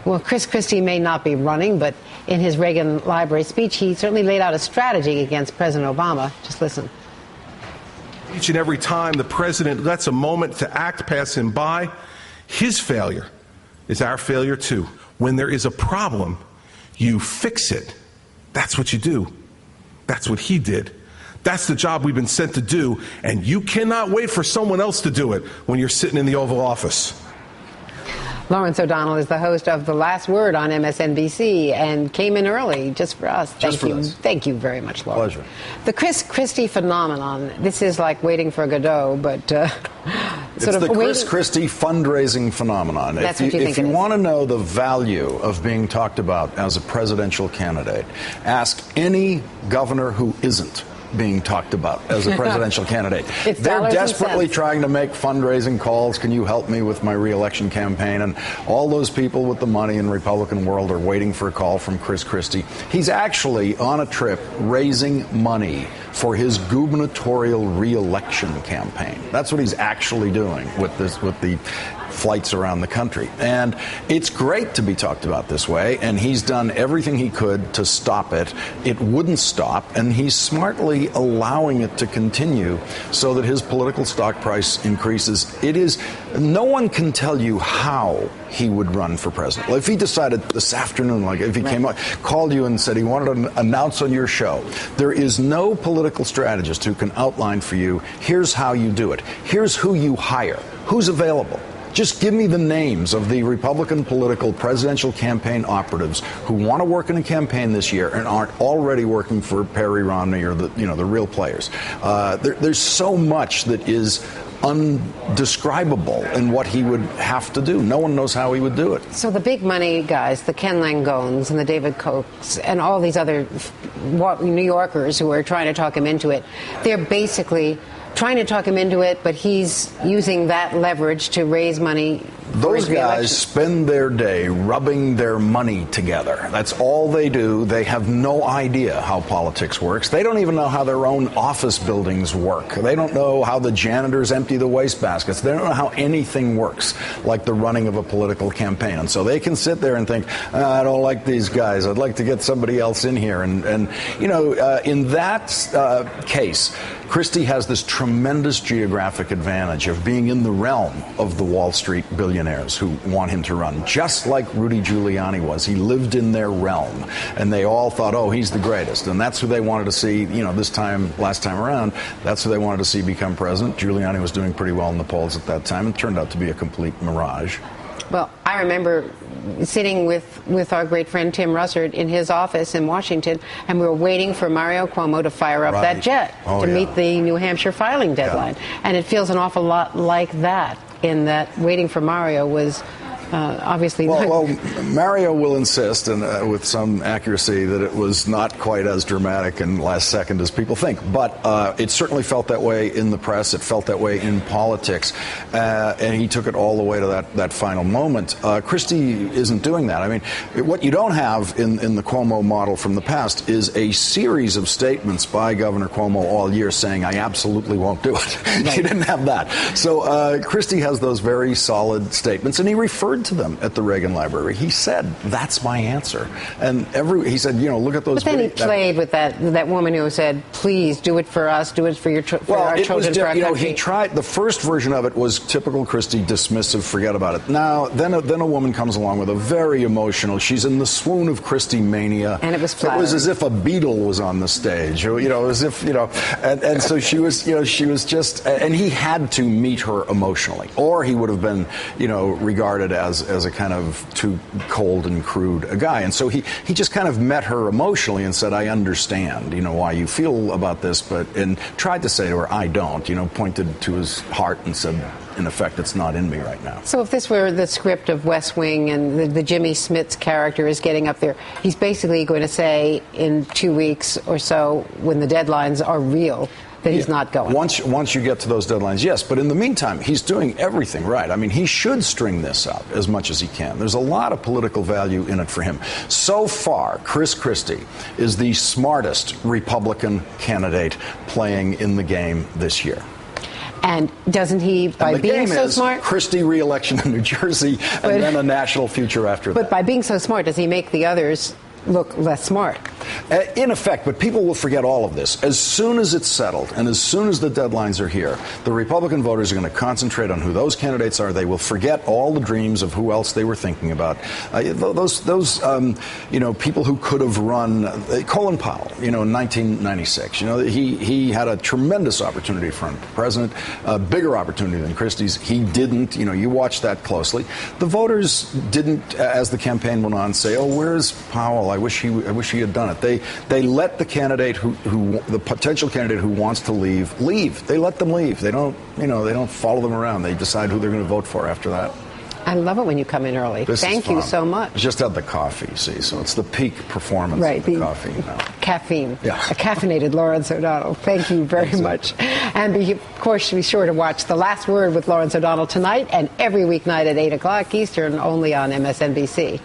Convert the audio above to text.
Well, Chris Christie may not be running, but in his Reagan Library speech, he certainly laid out a strategy against President Obama. Just listen. Each and every time the president lets a moment to act pass him by, his failure is our failure too. When there is a problem, you fix it. That's what you do. That's what he did. That's the job we've been sent to do, and you cannot wait for someone else to do it when you're sitting in the Oval Office. Lawrence O'Donnell is the host of The Last Word on MSNBC and came in early just for us. Thank you very much, Lawrence. Pleasure. The Chris Christie phenomenon, this is like waiting for Godot, but it's the Chris Christie fundraising phenomenon. That's what you think if you want to know the value of being talked about as a presidential candidate, ask any governor who isn't being talked about as a presidential candidate. They're desperately trying to make fundraising calls. Can you help me with my re-election campaign? And all those people with the money in the Republican world are waiting for a call from Chris Christie. He's actually on a trip raising money for his gubernatorial re-election campaign. That's what he's actually doing with the flights around the country. And it's great to be talked about this way, and he's done everything he could to stop it. It wouldn't stop, and he's smartly allowing it to continue so that his political stock price increases. No one can tell you how he would run for president. Well, if he decided this afternoon, like if he came up, called you and said he wanted to announce on your show, there is no political strategist who can outline for you, here's how you do it. Here's who you hire. Who's available? Just give me the names of the Republican political presidential campaign operatives who want to work in a campaign this year and aren't already working for Perry Romney or the real players. There's so much that is undescribable in what he would have to do. No one knows how he would do it. So the big money guys, the Ken Langones and the David Kochs and all these other New Yorkers who are trying to talk him into it, they're basically trying to talk him into it, but he's using that leverage to raise money. Those guys spend their day rubbing their money together. That's all they do. They have no idea how politics works. They don't even know how their own office buildings work. They don't know how the janitors empty the wastebaskets. They don't know how anything works like the running of a political campaign. And so they can sit there and think, I don't like these guys. I'd like to get somebody else in here. And in that case, Christie has this tremendous geographic advantage of being in the realm of the Wall Street billionaires who want him to run, just like Rudy Giuliani was. He lived in their realm, and they all thought, oh, he's the greatest. And that's who they wanted to see, last time around, that's who they wanted to see become president. Giuliani was doing pretty well in the polls at that time. It turned out to be a complete mirage. Well, I remember sitting with our great friend Tim Russert in his office in Washington, and we were waiting for Mario Cuomo to fire up that jet to meet the New Hampshire filing deadline. Yeah. And it feels an awful lot like that, in that waiting for Mario was obviously... Well, Mario will insist, and with some accuracy, that it was not quite as dramatic and last second as people think. But it certainly felt that way in the press. It felt that way in politics. And he took it all the way to that final moment. Christie isn't doing that. I mean, what you don't have in the Cuomo model from the past is a series of statements by Governor Cuomo all year saying, I absolutely won't do it. Right. He didn't have that. So Christie has those very solid statements, and he referred to them at the Reagan Library. He said, that's my answer. And he said, look at those. But then he played with that woman who said, please do it for us, do it for our children, for our country. He tried. The first version of it was typical Christie, dismissive, forget about it. Now, then a woman comes along with a very emotional, she's in the swoon of Christie mania. And it was flattering. It was as if a Beatle was on the stage, as if, and so she was just, and he had to meet her emotionally, or he would have been, regarded as a kind of too cold and crude a guy. And so he just kind of met her emotionally and said, I understand, why you feel about this, and tried to say to her, I don't, pointed to his heart and said, in effect, it's not in me right now. So if this were the script of West Wing and the Jimmy Smits character is getting up there, he's basically going to say in 2 weeks or so, when the deadlines are real, that he's not going. Once you get to those deadlines, yes. But in the meantime, he's doing everything right. I mean, he should string this out as much as he can. There's a lot of political value in it for him. So far, Chris Christie is the smartest Republican candidate playing in the game this year. And doesn't he, by being so smart? Christie re-election in New Jersey, and then a national future after that. But by being so smart, does he make the others look less smart? In effect, but people will forget all of this. As soon as it's settled and as soon as the deadlines are here, the Republican voters are going to concentrate on who those candidates are. They will forget all the dreams of who else they were thinking about. Those people who could have run, Colin Powell, in 1996. He had a tremendous opportunity for president, a bigger opportunity than Christie's. He didn't. You watch that closely. The voters didn't, as the campaign went on, say, "Oh, where's Powell? I wish he had done it." They let the candidate the potential candidate who wants to leave. They let them leave. They don't follow them around. They decide who they're going to vote for after that. I love it when you come in early. Thank you so much. I just had the coffee, see, so it's the peak performance of the coffee now. Caffeine. Yeah. A caffeinated Lawrence O'Donnell. Thank you very much. And of course, be sure to watch The Last Word with Lawrence O'Donnell tonight and every weeknight at 8 o'clock Eastern, only on MSNBC.